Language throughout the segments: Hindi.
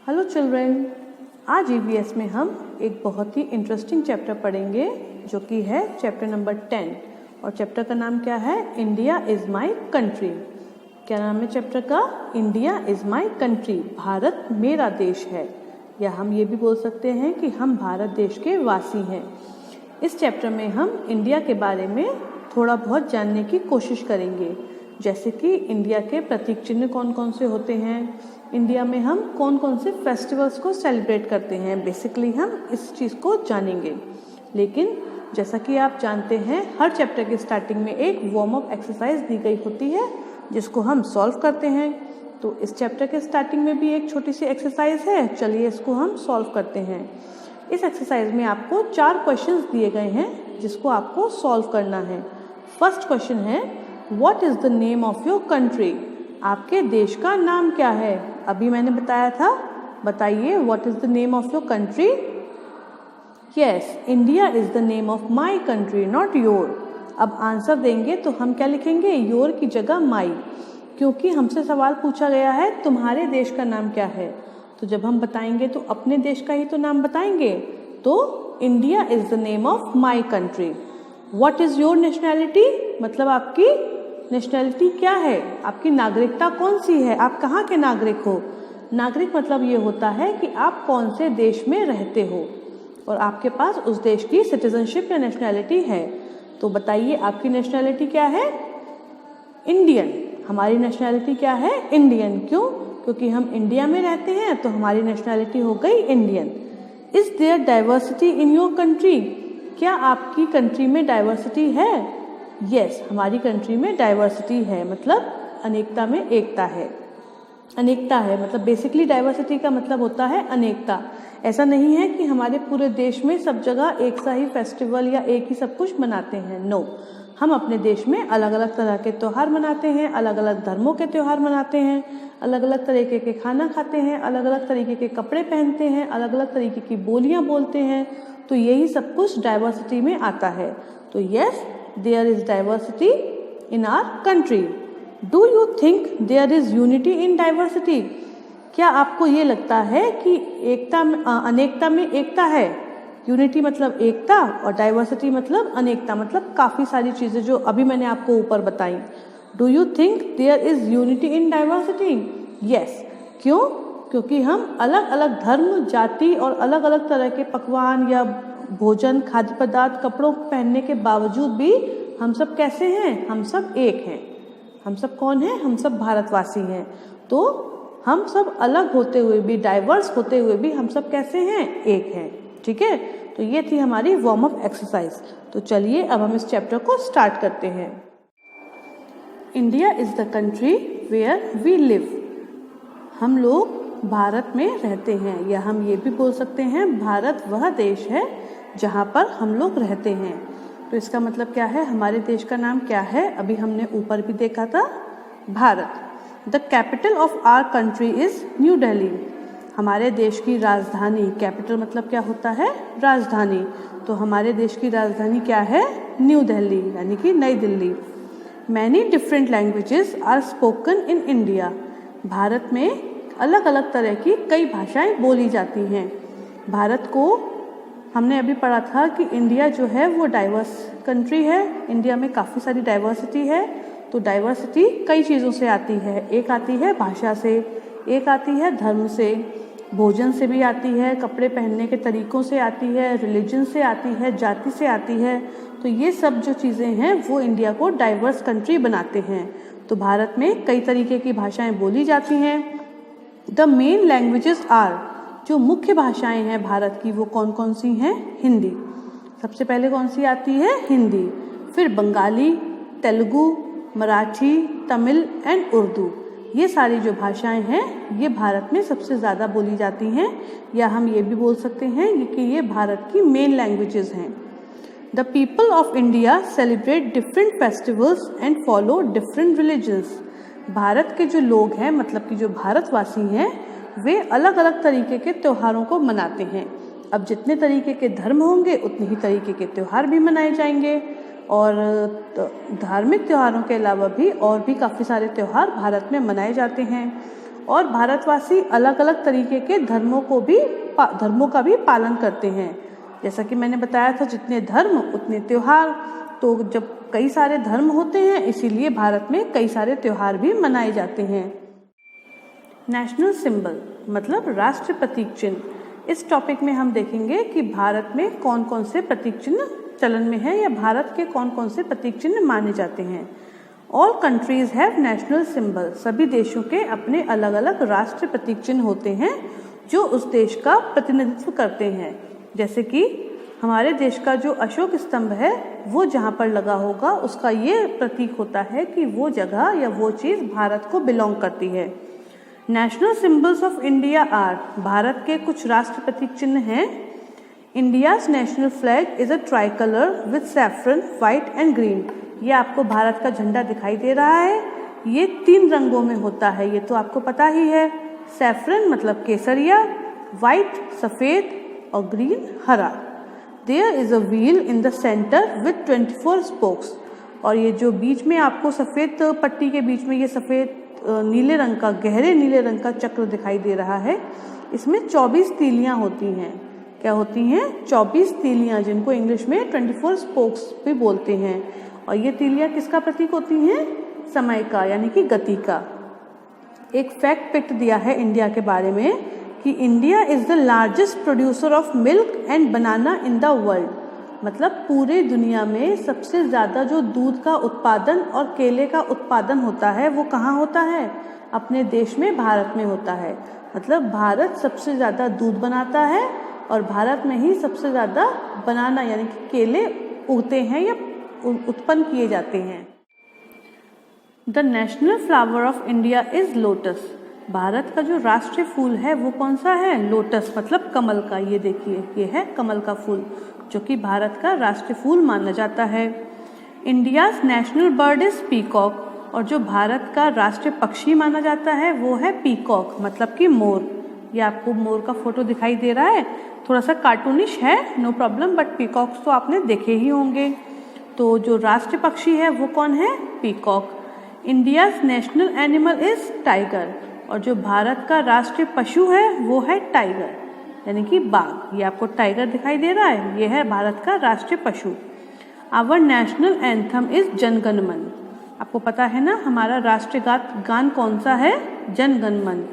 हेलो चिल्ड्रेन, आज ईवीएस में हम एक बहुत ही इंटरेस्टिंग चैप्टर पढ़ेंगे जो कि है चैप्टर नंबर 10 और चैप्टर का नाम क्या है? India is my country. क्या नाम है चैप्टर का? India is my country, Bharat मेरा देश है, या हम ये भी बोल सकते हैं कि हम भारत देश के वासी हैं। इस चैप्टर में हम इंडिया के बारे में थोड़ा बहुत जानने की कोशिश करेंगे, जैसे कि इंडिया के प्रतीक चिन्ह कौन कौन से होते हैं, इंडिया में हम कौन कौन से फेस्टिवल्स को सेलिब्रेट करते हैं। बेसिकली हम इस चीज़ को जानेंगे। लेकिन जैसा कि आप जानते हैं, हर चैप्टर के स्टार्टिंग में एक वार्म अप एक्सरसाइज दी गई होती है जिसको हम सॉल्व करते हैं। तो इस चैप्टर के स्टार्टिंग में भी एक छोटी सी एक्सरसाइज है, चलिए इसको हम सॉल्व करते हैं। इस एक्सरसाइज में आपको 4 क्वेश्चंस दिए गए हैं जिसको आपको सॉल्व करना है। फर्स्ट क्वेश्चन है, what is the name of your country? आपके देश का नाम क्या है? अभी मैंने बताया था, बताइए what is the name of your country? Yes, India is the name of my country, not your. अब आंसर देंगे तो हम क्या लिखेंगे? योर की जगह माई, क्योंकि हमसे सवाल पूछा गया है तुम्हारे देश का नाम क्या है। तो जब हम बताएंगे तो अपने देश का ही तो नाम बताएंगे। तो India is the name of my country. What is your nationality? मतलब आपकी नेशनैलिटी क्या है, आपकी नागरिकता कौन सी है, आप कहाँ के नागरिक हो। नागरिक मतलब ये होता है कि आप कौन से देश में रहते हो और आपके पास उस देश की सिटीजनशिप या नेशनैलिटी है। तो बताइए आपकी नेशनैलिटी क्या है? इंडियन। हमारी नेशनैलिटी क्या है? इंडियन। क्यों? क्योंकि हम इंडिया में रहते हैं तो हमारी नेशनैलिटी हो गई Indian. Is there diversity in your country? क्या आपकी कंट्री में डाइवर्सिटी है? यस, हमारी कंट्री में डाइवर्सिटी है, मतलब अनेकता में एकता है। अनेकता है मतलब बेसिकली डाइवर्सिटी का मतलब होता है अनेकता। ऐसा नहीं है कि हमारे पूरे देश में सब जगह एक सा ही फेस्टिवल या एक ही सब कुछ मनाते हैं। नो, हम अपने देश में अलग अलग तरह के त्यौहार मनाते हैं, अलग अलग धर्मों के त्यौहार मनाते हैं, अलग अलग तरीके के खाना खाते हैं, अलग अलग तरीके के कपड़े पहनते हैं, अलग अलग तरीके की बोलियां बोलते हैं। तो यही सब कुछ डाइवर्सिटी में आता है। तो yes, there is diversity in our country. Do you think there is unity in diversity? क्या आपको ये लगता है कि एकता में अनेकता में एकता है? यूनिटी मतलब एकता और डाइवर्सिटी मतलब अनेकता, मतलब काफ़ी सारी चीज़ें जो अभी मैंने आपको ऊपर बताई। Do you think there is unity in diversity? Yes. क्यों? क्योंकि हम अलग अलग धर्म, जाति और अलग अलग तरह के पकवान या भोजन, खाद्य पदार्थ, कपड़ों पहनने के बावजूद भी हम सब कैसे हैं? हम सब एक हैं। हम सब कौन हैं? हम सब भारतवासी हैं। तो हम सब अलग होते हुए भी, डाइवर्स होते हुए भी हम सब कैसे हैं? एक हैं। ठीक है, तो ये थी हमारी वार्म अप एक्सरसाइज। तो चलिए अब हम इस चैप्टर को स्टार्ट करते हैं। India is the country where we live. हम लोग भारत में रहते हैं, या हम ये भी बोल सकते हैं भारत वह देश है जहाँ पर हम लोग रहते हैं। तो इसका मतलब क्या है? हमारे देश का नाम क्या है? अभी हमने ऊपर भी देखा था, Bharat. The capital of our country is New Delhi. हमारे देश की राजधानी, कैपिटल मतलब क्या होता है? राजधानी। तो हमारे देश की राजधानी क्या है? न्यू दिल्ली, यानी कि नई Delhi. Many different languages are spoken in India. Bharat में अलग अलग तरह की कई भाषाएं बोली जाती हैं। भारत को हमने अभी पढ़ा था कि इंडिया जो है वो डाइवर्स कंट्री है। इंडिया में काफ़ी सारी डाइवर्सिटी है। तो डाइवर्सिटी कई चीज़ों से आती है। एक आती है भाषा से, एक आती है धर्म से, भोजन से भी आती है, कपड़े पहनने के तरीक़ों से आती है, रिलीजन से आती है, जाति से आती है। तो ये सब जो चीज़ें हैं वो इंडिया को डाइवर्स कंट्री बनाते हैं। तो भारत में कई तरीके की भाषाएँ बोली जाती हैं। द मेन लैंग्वेजेस आर, जो मुख्य भाषाएं हैं भारत की वो कौन कौन सी हैं? हिंदी। सबसे पहले कौन सी आती है? हिंदी। फिर बंगाली, तेलुगु, मराठी, तमिल एंड उर्दू। ये सारी जो भाषाएं हैं ये भारत में सबसे ज़्यादा बोली जाती हैं, या हम ये भी बोल सकते हैं कि ये भारत की मेन लैंग्वेजेस हैं। The people of India celebrate different festivals and follow different religions. Bharat के जो लोग हैं, मतलब कि जो भारतवासी हैं, वे अलग अलग तरीके के त्योहारों को मनाते हैं। अब जितने तरीके के धर्म होंगे उतने ही तरीके के त्यौहार भी मनाए जाएंगे, और धार्मिक त्योहारों के अलावा भी और भी काफ़ी सारे त्यौहार भारत में मनाए जाते हैं। और भारतवासी अलग अलग तरीके के धर्मों का भी पालन करते हैं। जैसा कि मैंने बताया था, जितने धर्म उतने त्योहार। तो जब कई सारे धर्म होते हैं, इसीलिए भारत में कई सारे त्योहार भी मनाए जाते हैं। नेशनल सिंबल मतलब राष्ट्र प्रतीक चिन्ह। इस टॉपिक में हम देखेंगे कि भारत में कौन कौन से प्रतीक चिन्ह चलन में है या भारत के कौन कौन से प्रतीक चिन्ह माने जाते हैं। All countries have national symbol. सभी देशों के अपने अलग अलग राष्ट्र प्रतीक चिन्ह होते हैं जो उस देश का प्रतिनिधित्व करते हैं। जैसे कि हमारे देश का जो अशोक स्तंभ है, वो जहाँ पर लगा होगा उसका ये प्रतीक होता है कि वो जगह या वो चीज़ भारत को बिलोंग करती है। National symbols of India are. Bharat के कुछ राष्ट्र प्रतीक चिन्ह हैं। India's national flag is a tricolour with saffron, white and green. ये आपको भारत का झंडा दिखाई दे रहा है। ये 3 रंगों में होता है, ये तो आपको पता ही है। सैफरन मतलब केसरिया, व्हाइट सफ़ेद और ग्रीन हरा। There is a wheel in the centre with 24 spokes. और ये जो बीच में आपको सफ़ेद पट्टी के बीच में ये सफ़ेद नीले रंग का, गहरे नीले रंग का चक्र दिखाई दे रहा है, इसमें 24 तीलियां होती हैं। क्या होती हैं? 24 तीलियां, जिनको इंग्लिश में 24 स्पोक्स भी बोलते हैं। और ये तीलियां किसका प्रतीक होती हैं? समय का, यानी कि गति का। एक फैक्ट पिक्ट दिया है इंडिया के बारे में कि India is the largest producer of milk and banana in the world. मतलब पूरे दुनिया में सबसे ज़्यादा जो दूध का उत्पादन और केले का उत्पादन होता है वो कहाँ होता है? अपने देश में, भारत में होता है। मतलब भारत सबसे ज़्यादा दूध बनाता है और भारत में ही सबसे ज़्यादा बनाना यानी कि केले उगते हैं या उत्पन्न किए जाते हैं। The national flower of India is lotus. Bharat का जो राष्ट्रीय फूल है वो कौन सा है? लोटस मतलब कमल का। ये देखिए, ये है कमल का फूल जो कि भारत का राष्ट्रीय फूल माना जाता है। India's national bird is peacock. और जो भारत का राष्ट्रीय पक्षी माना जाता है वो है पीकॉक मतलब कि मोर। ये आपको मोर का फोटो दिखाई दे रहा है, थोड़ा सा कार्टूनिश है, नो प्रॉब्लम, बट पीकॉक्स तो आपने देखे ही होंगे। तो जो राष्ट्रीय पक्षी है वो कौन है? Peacock. India's national animal is tiger. और जो भारत का राष्ट्रीय पशु है वो है टाइगर यानी कि बाघ। ये आपको टाइगर दिखाई दे रहा है, ये है भारत का राष्ट्रीय पशु। आवर नेशनल एंथम इज जन गण मन। आपको पता है ना हमारा राष्ट्रीय गान कौन सा है? Jana Gana Mana.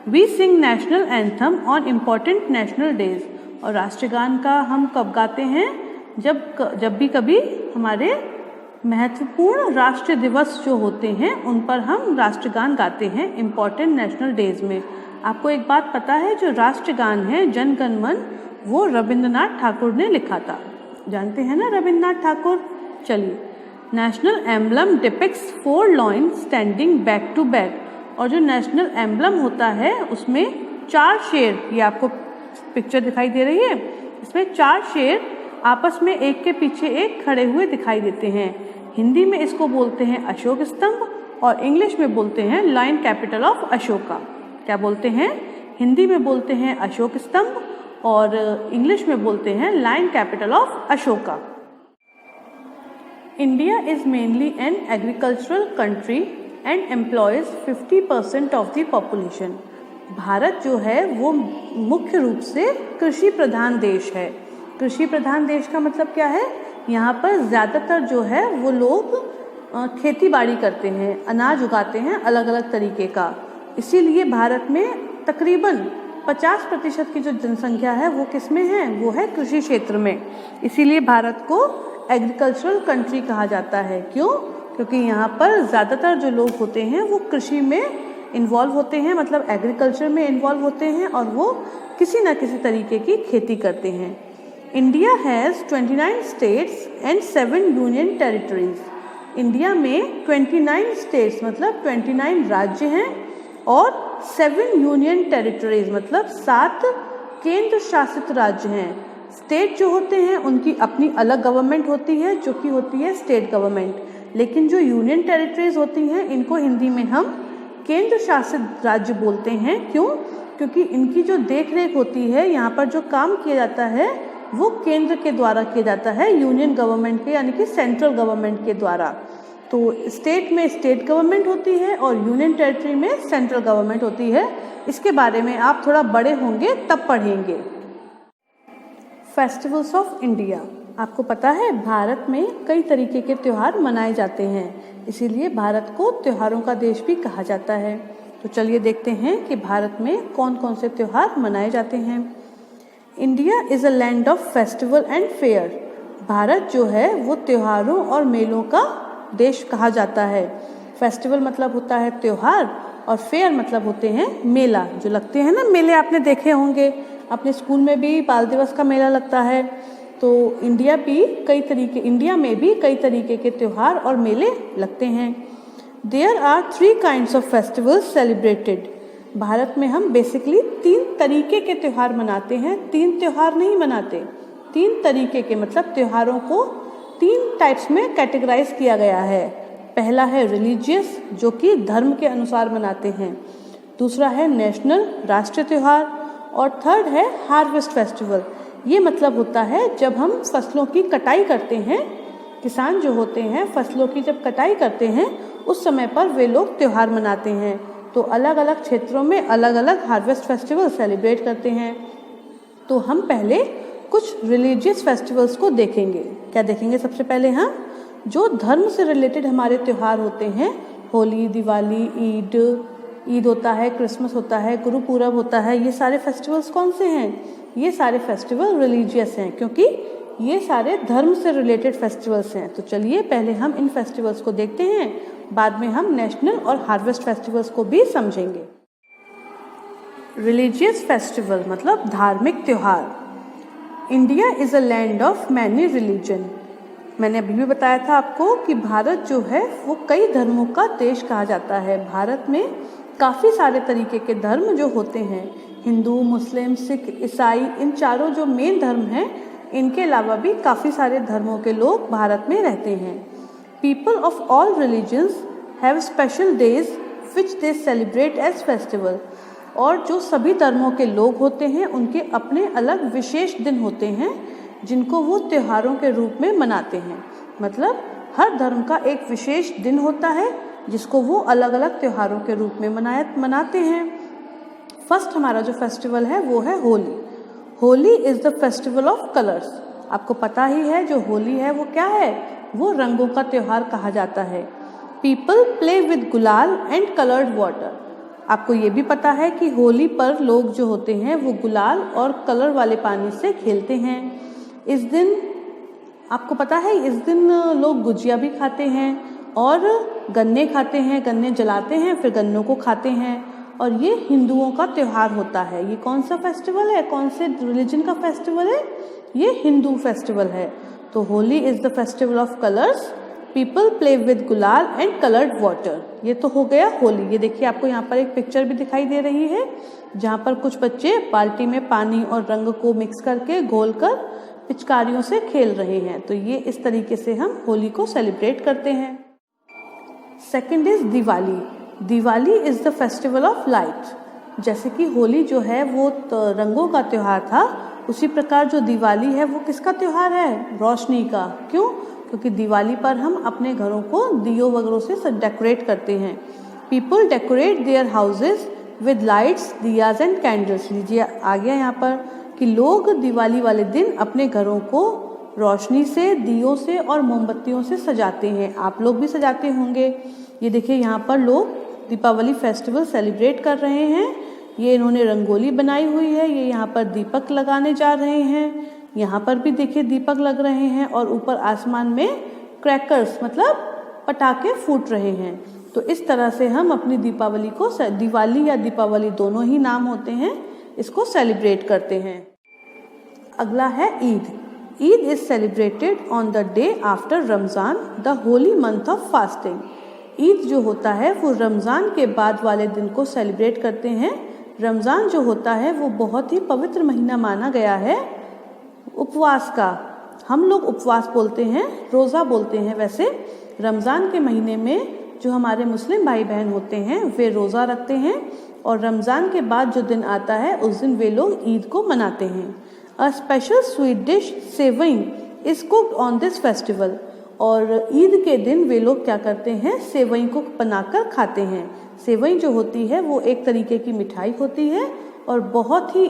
We sing national anthem on important national days. और राष्ट्रीय गान का हम कब गाते हैं? जब भी कभी हमारे महत्वपूर्ण राष्ट्रीय दिवस जो होते हैं उन पर हम राष्ट्रगान गाते हैं इम्पॉर्टेंट नेशनल डेज में। आपको एक बात पता है, जो राष्ट्रगान है जन गण मन वो रविंद्रनाथ ठाकुर ने लिखा था। जानते हैं ना रविंद्रनाथ ठाकुर? चलिए, national emblem depicts 4 lion standing back to back. और जो नेशनल एम्बलम होता है उसमें 4 शेर, ये आपको पिक्चर दिखाई दे रही है, इसमें 4 शेर आपस में एक के पीछे एक खड़े हुए दिखाई देते हैं। हिंदी में इसको बोलते हैं अशोक स्तंभ और इंग्लिश में बोलते हैं लायन कैपिटल ऑफ अशोका। क्या बोलते हैं? हिंदी में बोलते हैं अशोक स्तंभ और इंग्लिश में बोलते हैं lion capital of Ashoka. India is mainly an agricultural country and employs 50% of the population. Bharat जो है वो मुख्य रूप से कृषि प्रधान देश है। कृषि प्रधान देश का मतलब क्या है? यहाँ पर ज़्यादातर जो है वो लोग खेती बाड़ी करते हैं, अनाज उगाते हैं अलग अलग तरीके का। इसीलिए भारत में तकरीबन 50% की जो जनसंख्या है वो किस में है? वो है कृषि क्षेत्र में। इसीलिए भारत को एग्रीकल्चरल कंट्री कहा जाता है। क्यों? क्योंकि यहाँ पर ज़्यादातर जो लोग होते हैं वो कृषि में इन्वॉल्व होते हैं, मतलब एग्रीकल्चर में इन्वॉल्व होते हैं और वो किसी न किसी तरीके की खेती करते हैं। India has 29 states and 7 union territories. India में 29 स्टेट्स मतलब 29 राज्य हैं और 7 यूनियन टेरिटरीज मतलब 7 केंद्र शासित राज्य हैं। स्टेट जो होते हैं उनकी अपनी अलग गवर्नमेंट होती है जो कि होती है स्टेट गवर्नमेंट, लेकिन जो यूनियन टेरिटरीज होती हैं इनको हिंदी में हम केंद्र शासित राज्य बोलते हैं। क्यों? क्योंकि इनकी जो देख रेख होती है, यहाँ पर जो काम किया जाता है वो केंद्र के द्वारा किया जाता है, यूनियन गवर्नमेंट के यानी कि सेंट्रल गवर्नमेंट के द्वारा। तो तो स्टेट में स्टेट गवर्नमेंट होती है और यूनियन टेरिटरी में सेंट्रल गवर्नमेंट होती है। इसके बारे में आप थोड़ा बड़े होंगे तब पढ़ेंगे। Festivals of India. आपको पता है भारत में कई तरीके के त्यौहार मनाए जाते हैं, इसीलिए भारत को त्योहारों का देश भी कहा जाता है। तो चलिए देखते हैं कि भारत में कौन कौन से त्यौहार मनाए जाते हैं। India is a land of festival and fair. Bharat जो है वो त्योहारों और मेलों का देश कहा जाता है। फेस्टिवल मतलब होता है त्योहार और फेयर मतलब होते हैं मेला, जो लगते हैं ना मेले, आपने देखे होंगे अपने स्कूल में भी बाल दिवस का मेला लगता है। तो इंडिया में भी कई तरीके के त्योहार और मेले लगते हैं। There are 3 kinds of festivals celebrated. Bharat में हम बेसिकली 3 तरीके के त्यौहार मनाते हैं। 3 त्यौहार नहीं मनाते, 3 तरीके के, मतलब त्योहारों को 3 टाइप्स में कैटेगराइज किया गया है। पहला है रिलीजियस, जो कि धर्म के अनुसार मनाते हैं। दूसरा है नेशनल, राष्ट्रीय त्यौहार। और थर्ड है हार्वेस्ट फेस्टिवल। ये मतलब होता है जब हम फसलों की कटाई करते हैं, किसान जो होते हैं फसलों की जब कटाई करते हैं उस समय पर वे लोग त्यौहार मनाते हैं। तो अलग अलग क्षेत्रों में अलग अलग हार्वेस्ट फेस्टिवल सेलिब्रेट करते हैं। तो हम पहले कुछ रिलीजियस फेस्टिवल्स को देखेंगे। क्या देखेंगे? सबसे पहले हम जो धर्म से रिलेटेड हमारे त्यौहार होते हैं, होली, दिवाली, ईद होता है, क्रिसमस होता है, गुरु पूरब होता है, ये सारे फेस्टिवल्स कौन से हैं? ये सारे फेस्टिवल रिलीजियस हैं, क्योंकि ये सारे धर्म से रिलेटेड फेस्टिवल्स हैं। तो चलिए पहले हम इन फेस्टिवल्स को देखते हैं, बाद में हम नेशनल और हार्वेस्ट फेस्टिवल्स को भी समझेंगे। रिलीजियस फेस्टिवल मतलब धार्मिक त्यौहार। India is a land of many religion. मैंने अभी भी बताया था आपको कि भारत जो है वो कई धर्मों का देश कहा जाता है। भारत में काफ़ी सारे तरीके के धर्म जो होते हैं, हिंदू, मुस्लिम, सिख, ईसाई, इन चारों जो मेन धर्म हैं, इनके अलावा भी काफ़ी सारे धर्मों के लोग भारत में रहते हैं। People of all religions have special days which they celebrate as festival. और जो सभी धर्मों के लोग होते हैं उनके अपने अलग विशेष दिन होते हैं जिनको वो त्योहारों के रूप में मनाते हैं। मतलब हर धर्म का एक विशेष दिन होता है जिसको वो अलग अलग त्योहारों के रूप में मनाते हैं। फर्स्ट हमारा जो फेस्टिवल है वो है Holi. Holi is the festival of colours. आपको पता ही है जो होली है वो क्या है? वो रंगों का त्यौहार कहा जाता है। पीपल प्ले विद गुलाल एंड कलर्ड वाटर। आपको ये भी पता है कि होली पर लोग जो होते हैं वो गुलाल और कलर वाले पानी से खेलते हैं। इस दिन आपको पता है इस दिन लोग गुजिया भी खाते हैं और गन्ने खाते हैं, गन्ने जलाते हैं, फिर गन्नों को खाते हैं। और ये हिंदुओं का त्यौहार होता है। ये कौन सा फेस्टिवल है? कौन से रिलीजन का फेस्टिवल है? ये हिंदू फेस्टिवल है। तो Holi is the festival of colours. People play with गुलाल एंड कलर्ड वाटर। ये तो हो गया होली। ये देखिए आपको यहाँ पर एक पिक्चर भी दिखाई दे रही है जहाँ पर कुछ बच्चे बाल्टी में पानी और रंग को मिक्स करके घोलकर पिचकारियों से खेल रहे हैं। तो ये इस तरीके से हम होली को सेलिब्रेट करते हैं। Second is Diwali. Diwali is the festival of light. जैसे कि होली जो है वो रंगों का त्यौहार था, उसी प्रकार जो दिवाली है वो किसका त्यौहार है? रोशनी का। क्यों? क्योंकि दिवाली पर हम अपने घरों को दियों वगैरह से डेकोरेट करते हैं। People decorate their houses with lights, diyas and candles. लीजिए आ गया यहाँ पर कि लोग दिवाली वाले दिन अपने घरों को रोशनी से, दियों से और मोमबत्तियों से सजाते हैं। आप लोग भी सजाते होंगे। ये देखिए यहाँ पर लोग दीपावली फेस्टिवल सेलिब्रेट कर रहे हैं। ये इन्होंने रंगोली बनाई हुई है। ये यहाँ पर दीपक लगाने जा रहे हैं। यहाँ पर भी देखिए दीपक लग रहे हैं और ऊपर आसमान में क्रैकर्स मतलब पटाखे फूट रहे हैं। तो इस तरह से हम अपनी दीपावली को, दिवाली या दीपावली दोनों ही नाम होते हैं, इसको सेलिब्रेट करते हैं। अगला है Eid. Eid is celebrated on the day after Ramzan, the Holi month of fasting. Eid जो होता है वो रमज़ान के बाद वाले दिन को सेलिब्रेट करते हैं। रमज़ान जो होता है वो बहुत ही पवित्र महीना माना गया है उपवास का। हम लोग उपवास बोलते हैं, रोज़ा बोलते हैं। वैसे रमज़ान के महीने में जो हमारे मुस्लिम भाई बहन होते हैं वे रोज़ा रखते हैं और रमज़ान के बाद जो दिन आता है उस दिन वे लोग ईद को मनाते हैं। A special sweet dish sevaiyan is cooked on this festival. और ईद के दिन वे लोग क्या करते हैं, सेवई को बनाकर खाते हैं। सेवई जो होती है वो एक तरीके की मिठाई होती है और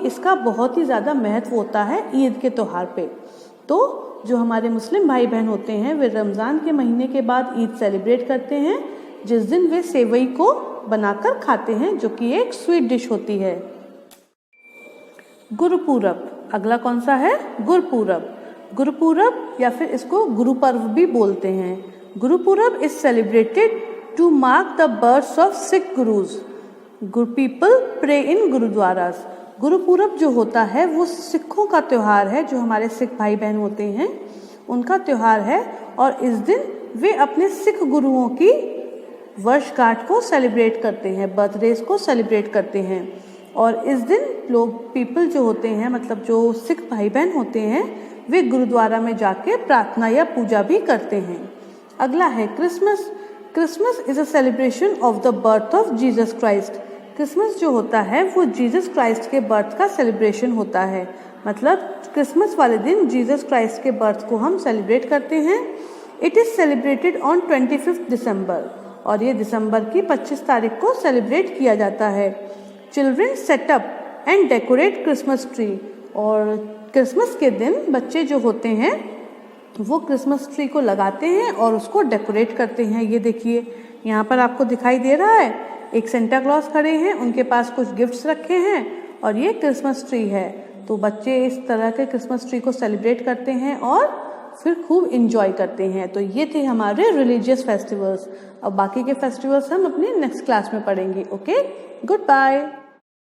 इसका बहुत ही ज़्यादा महत्व होता है ईद के त्यौहार पे। तो जो हमारे मुस्लिम भाई बहन होते हैं वे रमज़ान के महीने के बाद ईद सेलिब्रेट करते हैं, जिस दिन वे सेवई को बनाकर खाते हैं, जो कि एक स्वीट डिश होती है। गुरुपूरब, अगला कौन सा है, गुरुपूरब। गुरुपूरब या फिर इसको गुरुपर्व भी बोलते हैं। Gurpurab is celebrated to mark the birth of Sikh gurus. People pray in gurdwaras. Gurpurab जो होता है वो सिखों का त्यौहार है, जो हमारे सिख भाई बहन होते हैं उनका त्यौहार है, और इस दिन वे अपने सिख गुरुओं की वर्षगांठ को सेलिब्रेट करते हैं, बर्थडेज को सेलिब्रेट करते हैं। और इस दिन लोग पीपल जो होते हैं, मतलब जो सिख भाई बहन होते हैं, वे गुरुद्वारा में जाके प्रार्थना या पूजा भी करते हैं। अगला है Christmas. Christmas is a celebration of the birth of Jesus Christ. Christmas जो होता है वो जीसस क्राइस्ट के बर्थ का सेलिब्रेशन होता है, मतलब क्रिसमस वाले दिन जीसस क्राइस्ट के बर्थ को हम सेलिब्रेट करते हैं। इट इज़ सेलिब्रेटेड ऑन 25 दिसंबर, और ये दिसंबर की 25 तारीख को सेलिब्रेट किया जाता है। Children setup and decorate Christmas tree, और क्रिसमस के दिन बच्चे जो होते हैं वो क्रिसमस ट्री को लगाते हैं और उसको डेकोरेट करते हैं। ये देखिए यहाँ पर आपको दिखाई दे रहा है, एक सेंटा क्लॉज खड़े हैं, उनके पास कुछ गिफ्ट्स रखे हैं और ये क्रिसमस ट्री है। तो बच्चे इस तरह के क्रिसमस ट्री को सेलिब्रेट करते हैं और फिर खूब इंजॉय करते हैं। तो ये थे हमारे रिलीजियस फेस्टिवल्स। अब बाकी के फेस्टिवल्स हम अपने नेक्स्ट क्लास में पढ़ेंगे। Okay, good bye.